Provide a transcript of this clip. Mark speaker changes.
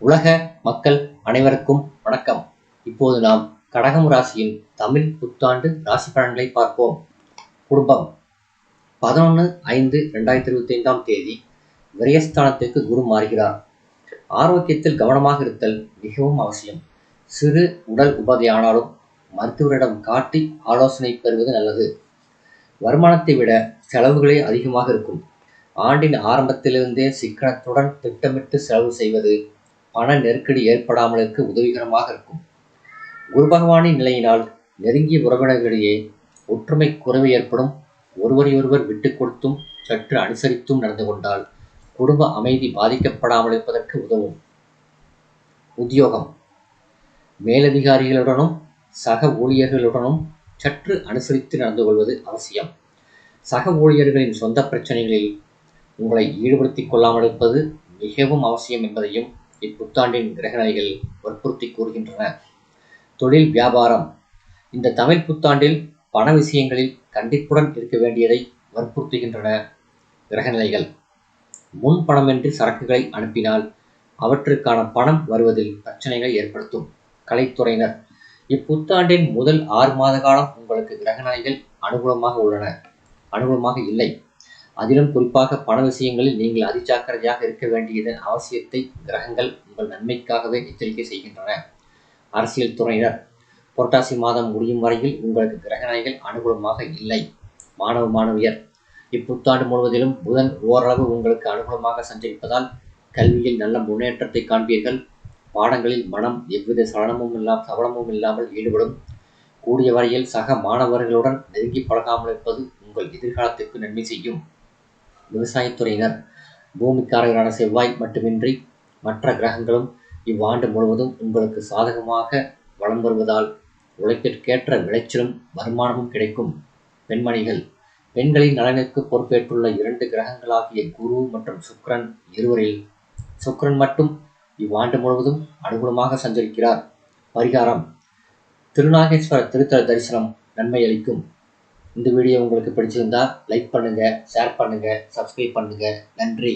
Speaker 1: உலக மக்கள் அனைவருக்கும் வணக்கம். இப்போது நாம் கடகம் ராசியின் தமிழ் புத்தாண்டு ராசி பலன்களை பார்ப்போம். குடும்பம் 11/5/2025 விரயஸ்தானத்திற்கு குரு மாறுகிறார். ஆரோக்கியத்தில் கவனமாக இருத்தல் மிகவும் அவசியம். சிறு உடல் உபாதையானாலும் மருத்துவரிடம் காட்டி ஆலோசனை பெறுவது நல்லது. வருமானத்தை விட செலவுகளே அதிகமாக இருக்கும். ஆண்டின் ஆரம்பத்திலிருந்தே சிக்கனத்துடன் திட்டமிட்டு செலவு செய்வது பண நெருக்கடி ஏற்படாமல் இருக்க உதவிகரமாக இருக்கும். குரு பகவானின் நிலையினால் நெருங்கிய உறவினர்களிடையே ஒற்றுமை குறைவு ஏற்படும். ஒருவரையொருவர் விட்டுக் கொடுத்தும் சற்று அனுசரித்தும் நடந்து கொண்டால் குடும்ப அமைதி பாதிக்கப்படாமல் இருப்பதற்கு உதவும். உத்தியோகம் மேலதிகாரிகளுடனும் சக ஊழியர்களுடனும் சற்று அனுசரித்து நடந்து கொள்வது அவசியம். சக ஊழியர்களின் சொந்த பிரச்சனைகளில் உங்களை ஈடுபடுத்திக் கொள்ளாமல் இருப்பது மிகவும் அவசியம் என்பதையும் இப்புத்தாண்டின் கிரகநிலைகள் வற்புறுத்தி கூறுகின்றன. தொழில் வியாபாரம் இந்த தமிழ் புத்தாண்டில் பண விஷயங்களில் கண்டிப்புடன் இருக்க வேண்டியதை வற்புறுத்துகின்றன கிரகநிலைகள். முன் பணமின்றி சரக்குகளை அனுப்பினால் அவற்றுக்கான பணம் வருவதில் பிரச்சனைகளை ஏற்படுத்தும். கலைத்துறையினர் இப்புத்தாண்டின் முதல் 6 மாத காலம் உங்களுக்கு கிரகநிலைகள் அனுகூலமாக இல்லை. அதிலும் குறிப்பாக பண விஷயங்களில் நீங்கள் அதிஜாக்கிரதையாக இருக்க வேண்டியதன் அவசியத்தை கிரகங்கள் உங்கள் நன்மைக்காகவே எச்சரிக்கை செய்கின்றன. அரசியல் துறையினர் புரட்டாசி மாதம் முடியும் வரையில் உங்களுக்கு கிரகநிலைகள் அனுகூலமாக இல்லை. மாணவ மாணவியர் இப்புத்தாண்டு முழுவதிலும் புதன் ஓரளவு உங்களுக்கு அனுகூலமாக சஞ்சரிப்பதால் கல்வியில் நல்ல முன்னேற்றத்தை காண்பீர்கள். பாடங்களில் மனம் எவ்வித சலனமும் இல்லாமல் ஈடுபடும். கூடிய வரையில் சக மாணவர்களுடன் நெருங்கி பழகாமல் இருப்பது உங்கள் எதிர்காலத்திற்கு நன்மை செய்யும். விவசாயத்துறையினர் பூமிக்காரர்களான செவ்வாய் மட்டுமின்றி மற்ற கிரகங்களும் இவ்வாண்டு முழுவதும் உங்களுக்கு சாதகமாக வலம் வருவதால் உழைப்பிற்கேற்ற விளைச்சலும் வருமானமும் கிடைக்கும். பெண்மணிகள் பெண்களின் நலனுக்கு பொறுப்பேற்றுள்ள 2 கிரகங்களாகிய குரு மற்றும் சுக்கிரன் இருவரில் சுக்கிரன் மட்டும் இவ்வாண்டு முழுவதும் அனுகூலமாக சஞ்சரிக்கிறார். பரிகாரம் திருநாகேஸ்வரர் திருத்தல தரிசனம் நன்மை அளிக்கும். இந்த வீடியோ உங்களுக்கு பிடிச்சிருந்தா லைக் பண்ணுங்க, ஷேர் பண்ணுங்க, சப்ஸ்கிரைப் பண்ணுங்க. நன்றி.